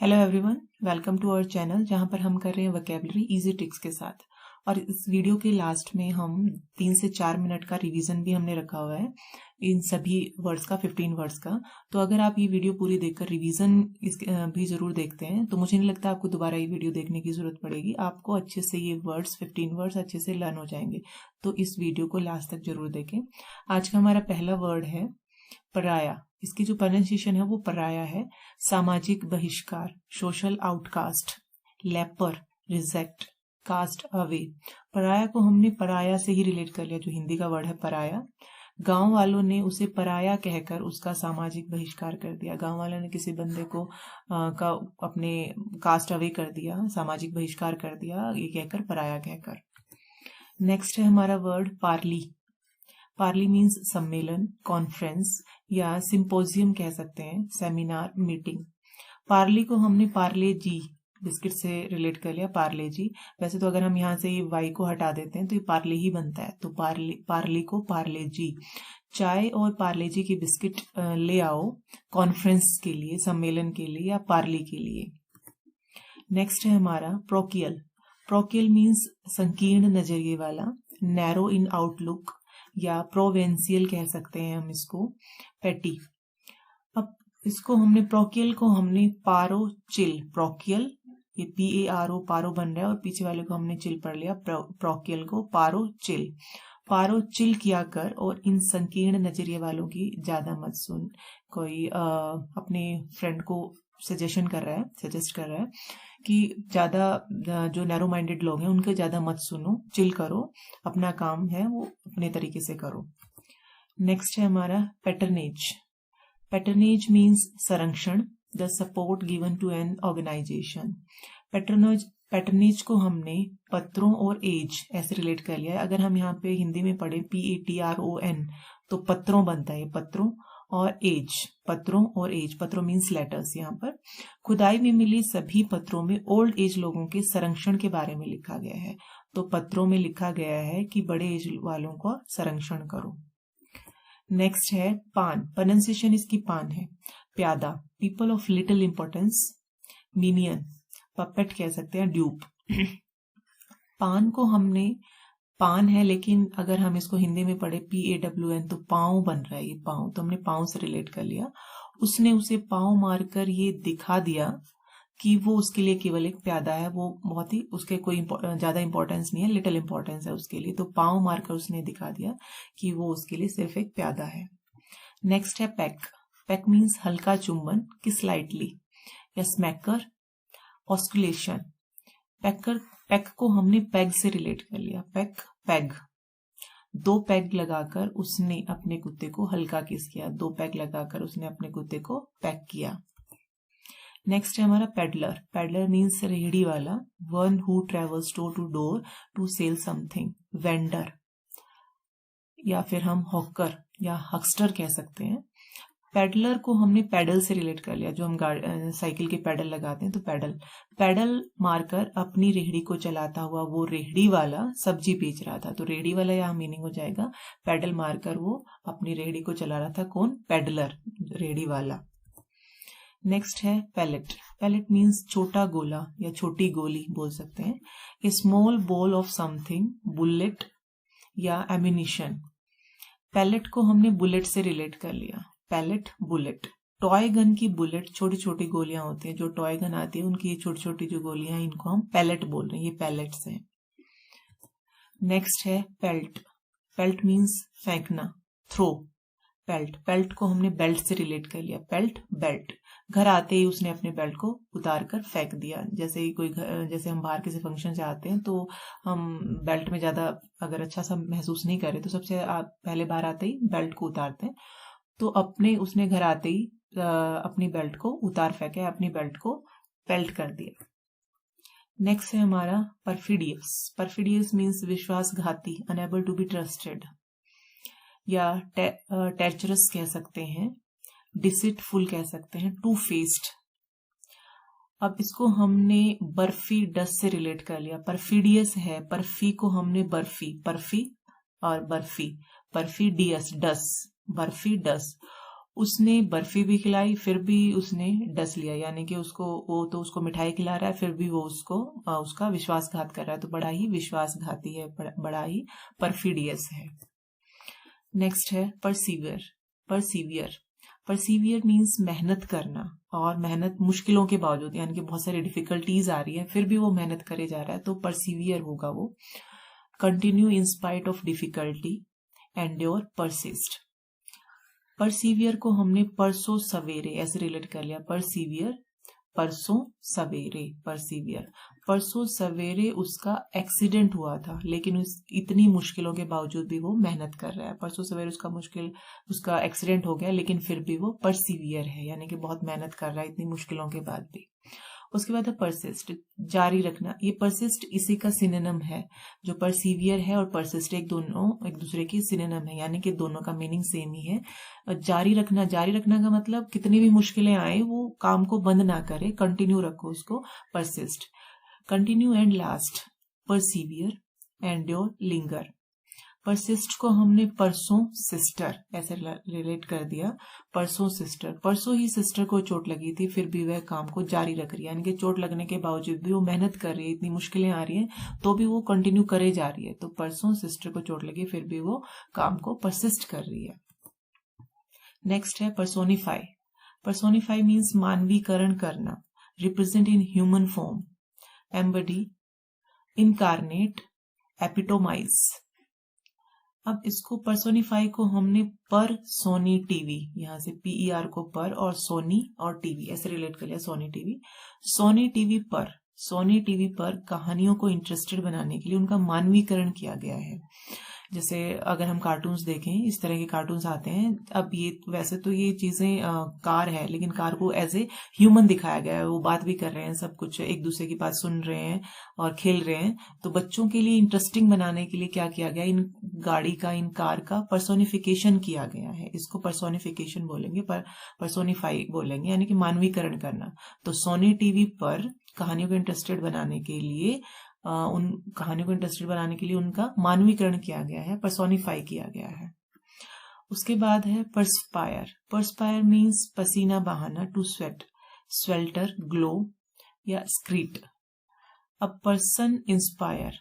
Hello everyone, welcome to our channel जहां पर हम कर रहे हैं वोकैबुलरी इजी ट्रिक्स के साथ। और इस वीडियो के लास्ट में हम 3 से 4 मिनट का रिवीजन भी हमने रखा हुआ है इन सभी वर्ड्स का, 15 वर्ड्स का। तो अगर आप ये वीडियो पूरी देखकर रिवीजन भी जरूर देखते हैं तो मुझे नहीं लगता आपको दोबारा ये वीडियो देखने की जरूरत पड़ेगी। आपको अच्छे से ये वर्ड्स 15 वर्ड्स अच्छे से लर्न हो जाएंगे। तो इस वीडियो को लास्ट तक जरूर देखें। आज का हमारा पहला वर्ड है पराया। इसकी जो प्रोनाउंसिएशन है वो पराया है। सामाजिक बहिष्कार, social outcast, leper, reject, cast away. पराया को हमने पराया से ही रिलेट कर लिया, जो हिंदी का वर्ड है पराया। गांव वालों ने उसे पराया कहकर उसका सामाजिक बहिष्कार कर दिया। गांव वालों ने किसी बंदे को का अपने कास्ट अवे कर दिया, सामाजिक बहिष्कार कर दिया, ये कहकर पराया कहकर। नेक्स्ट है हमारा वर्ड पार्ली। पार्ली मीन्स सम्मेलन, कॉन्फ्रेंस या सिंपोजियम कह सकते हैं, सेमिनार, मीटिंग। पार्ली को हमने पार्ले जी बिस्किट से रिलेट कर लिया, पार्ले जी। वैसे तो अगर हम यहाँ से ये वाई को हटा देते हैं तो ये पार्ले ही बनता है, तो पार्ली को पार्ले जी। चाय और पार्ले जी के बिस्किट ले आओ कॉन्फ्रेंस के लिए, सम्मेलन के लिए या पार्ली के लिए। नेक्स्ट है हमारा प्रोकियल। प्रोकियल मीन्स संकीर्ण नजरिए वाला, नैरो इन आउटलुक या प्रोवेंशियल कह सकते हैं हम इसको, पेटी। अब इसको हमने प्रोकियल को हमने पारो चिल, प्रोकियल ये PARO पारो बन रहा है और पीछे वाले को हमने चिल पढ़ लिया, प्रोकियल को पारो चिल। पारो चिल किया कर और इन संकीर्ण नजरिए वालों की ज्यादा मत सुन। कोई अपने फ्रेंड को सजेस्ट कर रहा है कि ज्यादा जो नैरो माइंडेड लोग हैं उनके ज्यादा मत सुनो, चिल करो, अपना काम है वो अपने तरीके से करो। नेक्स्ट है हमारा पैटर्नेज। पैटर्नेज मीन्स संरक्षण, the support given to an organisation. Patronage को हमने पत्रों और एज ऐसे रिलेट कर लिया है। अगर हम यहाँ पे हिंदी में पढ़े PATRON तो पत्रों बनता है, पत्रों और एज, पत्रों और एज, पत्रों मीन्स लेटर्स। यहाँ पर खुदाई में मिली सभी पत्रों में ओल्ड एज लोगों के संरक्षण के बारे में लिखा गया है। तो पत्रों में लिखा गया है कि बड़े एज वालों का संरक्षण करो। नेक्स्ट है पान। प्रोनाउंसिएशन इसकी पान है। प्यादा, people of little importance, minion, puppet कह सकते हैं, ड्यूप। पान को हमने, पान है लेकिन अगर हम इसको हिंदी में पढ़े PAWN तो पांव बन रहा है, ये पांव, तो हमने पांव से रिलेट कर लिया। उसने उसे पांव मारकर ये दिखा दिया कि वो उसके लिए केवल एक प्यादा है, वो बहुत ही, उसके कोई ज्यादा इंपॉर्टेंस नहीं है, लिटिल इंपॉर्टेंस है उसके लिए। तो पांव मारकर उसने दिखा दिया कि वो उसके लिए सिर्फ एक प्यादा है। नेक्स्ट है पैक। पैक मीन्स हल्का चुंबन, कि स्लाइटली, या स्मैकर, ऑस्कुलेशन। पैक को हमने पैग से रिलेट कर लिया, पैक, पैग। 2 पैग लगाकर उसने अपने कुत्ते को हल्का किस किया, 2 पैग लगाकर उसने अपने कुत्ते को पैक किया। नेक्स्ट है हमारा पेडलर। पेडलर मीन्स रेहड़ी वाला, one who travels door to sell something, vendor, या फिर हम हॉकर या हक्स्टर कह सकते हैं। पेडलर को हमने पैडल से रिलेट कर लिया, जो हम साइकिल के पैडल लगाते हैं, तो पैडल मारकर अपनी रेहड़ी को चलाता हुआ वो रेहड़ी वाला सब्जी बेच रहा था। तो रेहड़ी वाला यहाँ मीनिंग हो जाएगा, पैडल मारकर वो अपनी रेहड़ी को चला रहा था, कौन, पेडलर, रेहड़ी वाला। नेक्स्ट है पैलेट। पैलेट मीन्स छोटा गोला या छोटी गोली बोल सकते हैं, a small ball of something, bullet या एम्यूनिशन। पैलेट को हमने बुलेट से रिलेट कर लिया, पैलेट, बुलेट। टॉय गन की बुलेट, छोटी छोटी गोलियां होती हैं, जो टॉय गन आती है उनकी ये छोटी छोटी जो गोलियां हैं, इनको हम पैलेट बोल रहे हैं, ये पैलेट्स हैं। नेक्स्ट है पेल्ट। पेल्ट मीन्स फेंकना, थ्रो, पेल्ट। पेल्ट को हमने बेल्ट से रिलेट कर लिया, पेल्ट, बेल्ट। घर आते ही उसने अपने बेल्ट को उतार कर फेंक दिया। जैसे ही जैसे हम बाहर किसी फंक्शन से आते हैं तो हम बेल्ट में ज्यादा अगर अच्छा सा महसूस नहीं करें तो सबसे पहले बाहर आते ही बेल्ट को उतारते हैं। तो उसने घर आते ही अपनी बेल्ट को उतार फेंके, अपनी बेल्ट को पेल्ट कर दिया। नेक्स्ट है हमारा परफिडियस। परफिडियस मीन्स विश्वासघाती, अनेबल टू बी ट्रस्टेड, या टेरचरस कह सकते हैं, डिसिटफुल कह सकते हैं, टू फेस्ड। अब इसको हमने बर्फी, डस से रिलेट कर लिया। परफिडियस है, पर्फी को हमने बर्फी, पर्फी और बर्फी, पर्फिडियस, डस, बर्फी, डस। उसने बर्फी भी खिलाई, फिर भी उसने डस लिया, यानी कि उसको मिठाई खिला रहा है, फिर भी वो उसका विश्वासघात कर रहा है। तो बड़ा ही विश्वासघाती है, बड़ा ही परफिडियस है। नेक्स्ट है परसीवियर। परसीवियर मीन्स मेहनत करना, और मेहनत मुश्किलों के बावजूद, यानी कि बहुत सारी डिफिकल्टीज आ रही है फिर भी वो मेहनत करे जा रहा है, तो परसीवियर होगा वो। Continue in spite of difficulty, endure, persist. Persevere को हमने परसों सवेरे ऐसे रिलेट कर लिया। परसीवियर, परसों सवेरे, परसीवियर। परसों सवेरे उसका एक्सीडेंट हुआ था, लेकिन इतनी मुश्किलों के बावजूद भी वो मेहनत कर रहा है। परसों सवेरे उसका एक्सीडेंट हो गया, लेकिन फिर भी वो परसीवियर है, यानी कि बहुत मेहनत कर रहा है इतनी मुश्किलों के बाद भी। उसके बाद है परसिस्ट, जारी रखना। ये परसिस्ट इसी का सिनोनिम है, जो परसीवियर है और परसिस्ट एक दूसरे की सिनोनिम है, यानी कि दोनों का मीनिंग सेम ही है। जारी रखना का मतलब कितनी भी मुश्किलें आए वो काम को बंद ना करे, कंटिन्यू रखो उसको, persist. Continue and last, persevere, endure, linger. Persist को हमने परसों सिस्टर ऐसे रिलेट कर दिया। परसों सिस्टर, परसों ही सिस्टर को चोट लगी थी, फिर भी वह काम को जारी रख रही है, यानी कि चोट लगने के बावजूद भी वो मेहनत कर रही है, इतनी मुश्किलें आ रही हैं तो भी वो कंटिन्यू करे जा रही है। तो परसों सिस्टर को चोट लगी, फिर भी वो काम को परसिस्ट कर रही है। नेक्स्ट है परसोनिफाई। परसोनिफाई मीन्स मानवीकरण करना, represent in human form, embody, incarnate, epitomize. अब इसको परसोनिफाई को हमने पर सोनी टीवी, यहां से PER को पर और सोनी और टीवी ऐसे रिलेट कर लिया, सोनी टीवी। सोनी टीवी पर कहानियों को इंटरेस्टेड बनाने के लिए उनका मानवीकरण किया गया है। जैसे अगर हम कार्टून्स देखें, इस तरह के कार्टून्स आते हैं। अब ये वैसे तो ये चीजें कार है, लेकिन कार को एज ए ह्यूमन दिखाया गया है, वो बात भी कर रहे हैं, सब कुछ एक दूसरे की बात सुन रहे हैं और खेल रहे हैं। तो बच्चों के लिए इंटरेस्टिंग बनाने के लिए क्या किया गया, इन गाड़ी का, इन कार का पर्सोनिफिकेशन किया गया है। इसको पर्सोनिफिकेशन बोलेंगे, पर्सोनिफाई बोलेंगे, यानी कि मानवीकरण करना। तो सोनी टीवी पर कहानियों को इंटरेस्टेड बनाने के लिए उनका मानवीकरण किया गया है, पर्सोनिफाई किया गया है। उसके बाद है परस्पायर मीन्स पसीना बहाना, टू स्वेट, स्वेल्टर, ग्लो या स्क्रीट। अब पर्सन इंस्पायर,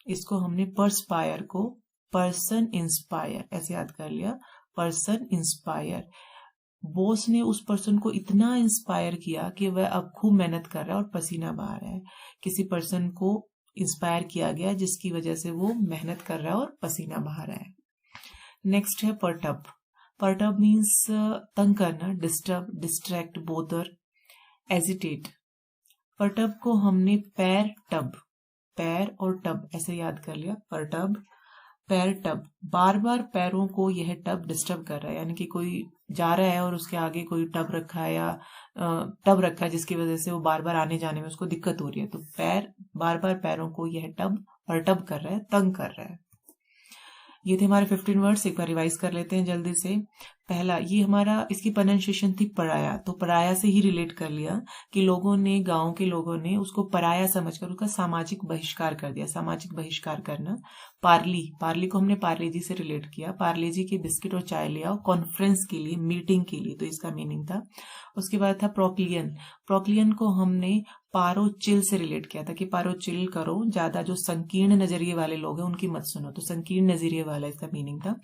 इसको हमने परस्पायर को पर्सन इंस्पायर ऐसे याद कर लिया, पर्सन इंस्पायर। बॉस ने उस पर्सन को इतना इंस्पायर किया कि वह अब खूब मेहनत कर रहा है और पसीना बहा रहा है। किसी पर्सन को इंस्पायर किया गया जिसकी वजह से वो मेहनत कर रहा है और पसीना बहा रहा है। नेक्स्ट है परटब मीन्स तंग करना, डिस्टर्ब, डिस्ट्रैक्ट, बोदर, एजिटेट। परटब को हमने पैर और टब ऐसे याद कर लिया, परटब, पैर, टब। बार बार पैरों को यह टब डिस्टर्ब कर रहा है, यानी कि कोई जा रहा है और उसके आगे कोई टब रखा है या टब रखा है जिसकी वजह से वो बार बार आने जाने में उसको दिक्कत हो रही है। तो बार बार पैरों को यह टब परटब कर रहा है, तंग कर रहा है। ये थे हमारे 15 वर्ड्स, एक बार रिवाइज कर लेते हैं जल्दी से। पहला, ये हमारा इसकी प्रोनाउंसिएशन थी पराया, तो पराया से ही रिलेट कर लिया कि गांव के लोगों ने उसको पराया समझकर उसका सामाजिक बहिष्कार कर दिया, सामाजिक बहिष्कार करना। पार्ली को हमने पार्ले जी से रिलेट किया, पार्ले जी के बिस्किट और चाय ले आओ कॉन्फ्रेंस के लिए, मीटिंग के लिए, तो इसका मीनिंग था। उसके बाद था प्रोक्लियन को हमने पारो चिल से रिलेट किया था कि पारो चिल करो, ज्यादा जो संकीर्ण नजरिए वाले लोग हैं उनकी मत सुनो, तो संकीर्ण नजरिए वाला इसका मीनिंग था।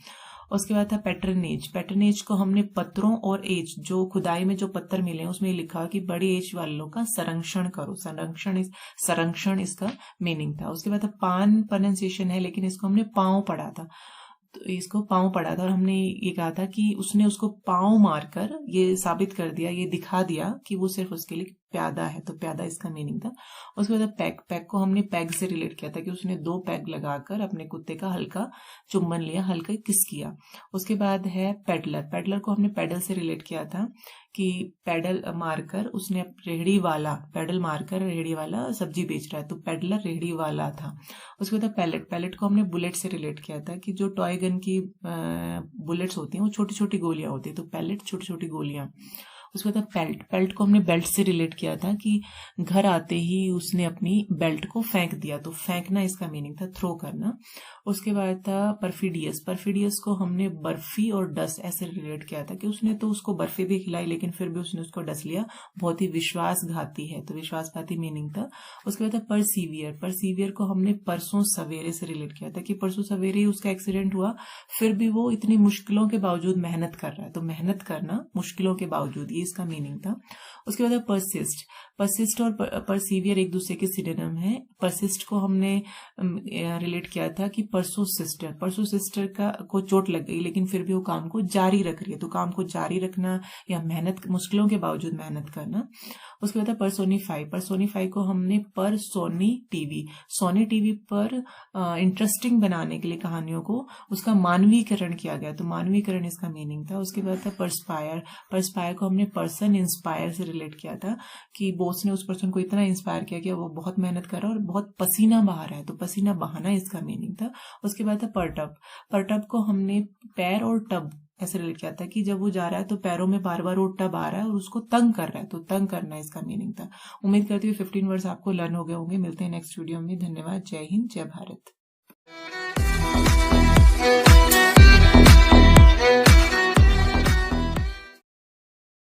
उसके बाद था पैटर्नेज को हमने पत्रों और एज, जो खुदाई में जो पत्थर मिले हैं उसमें लिखा कि बड़ी एज वाले लोग का संरक्षण करो, संरक्षण इसका मीनिंग था। उसके बाद पान प्रोनाउंसिएशन है, लेकिन इसको हमने पांव पढ़ा था, तो इसको पांव पढ़ा था और हमने ये कहा था कि उसने उसको पांव मारकर ये साबित कर दिया, ये दिखा दिया कि वो सिर्फ उसके लिए प्यादा है, तो प्यादा इसका मीनिंग था। उसके बाद पैग को हमने पैग से रिलेट किया था कि उसने 2 पैग लगाकर अपने कुत्ते का हल्का चुम्बन लिया, हल्का किस किया। उसके बाद है पेडलर को हमने पैडल से रिलेट किया था कि पैडल मारकर उसने पैडल मारकर रेहड़ी वाला सब्जी बेच रहा है, तो पेडलर रेहड़ी वाला था। उसके बाद पैलेट को हमने बुलेट से रिलेट किया था कि जो टॉय गन की बुलेट्स होती हैं वो छोटी छोटी गोलियां होती है, तो पैलेट छोटी छोटी गोलियां। उसके बाद पेल्ट, पेल्ट को हमने बेल्ट से रिलेट किया था कि घर आते ही उसने अपनी बेल्ट को फेंक दिया, तो फेंकना इसका मीनिंग था, थ्रो करना। उसके बाद था परफिडियस, परफिडियस को हमने बर्फी और डस ऐसे रिलेट किया था कि उसने तो उसको बर्फी भी खिलाई लेकिन फिर भी उसने उसको डस लिया, बहुत ही विश्वासघाती है, तो विश्वासघाती मीनिंग था। उसके बाद था परसीवियर, परसीवियर को हमने परसों सवेरे से रिलेट किया था कि परसों सवेरे ही उसका एक्सीडेंट हुआ, फिर भी वो इतनी मुश्किलों के बावजूद मेहनत कर रहा है, तो मेहनत करना मुश्किलों के बावजूद, ये इसका मीनिंग था। उसके बाद परसिस्ट, परसिस्ट और परसीवियर एक दूसरे के सिनोनिम है। परसिस्ट को हमने रिलेट किया था कि परसों सिस्टर, परसों सिस्टर को चोट लग गई लेकिन फिर भी वो काम को जारी रख रही है, तो काम को जारी रखना या मेहनत, मुश्किलों के बावजूद मेहनत करना। उसके बाद परसोनीफाई, परसोनीफाई को हमने पर सोनी टीवी, सोनी टीवी पर इंटरेस्टिंग बनाने के लिए कहानियों को उसका मानवीकरण किया गया, तो मानवीकरण इसका मीनिंग था। उसके बाद था परस्पायर, परस्पायर को हमने पर्सन इंस्पायर से रिलेट किया था कि बॉस ने उस पर्सन को इतना इंस्पायर किया कि वो बहुत मेहनत कर रहा है और बहुत पसीना बहा रहा है, तो पसीना बहाना इसका मीनिंग था। उसके बाद था परटब, परटब को हमने पैर और टब ऐसे रिलेट किया था कि जब वो जा रहा है तो पैरों में बार बार वो टब आ रहा है और उसको तंग कर रहा है, तो तंग करना इसका मीनिंग था। उम्मीद करती हूँ 15 वर्ड्स आपको लर्न हो गए होंगे। मिलते हैं नेक्स्ट वीडियो में। धन्यवाद। जय हिंद, जय भारत।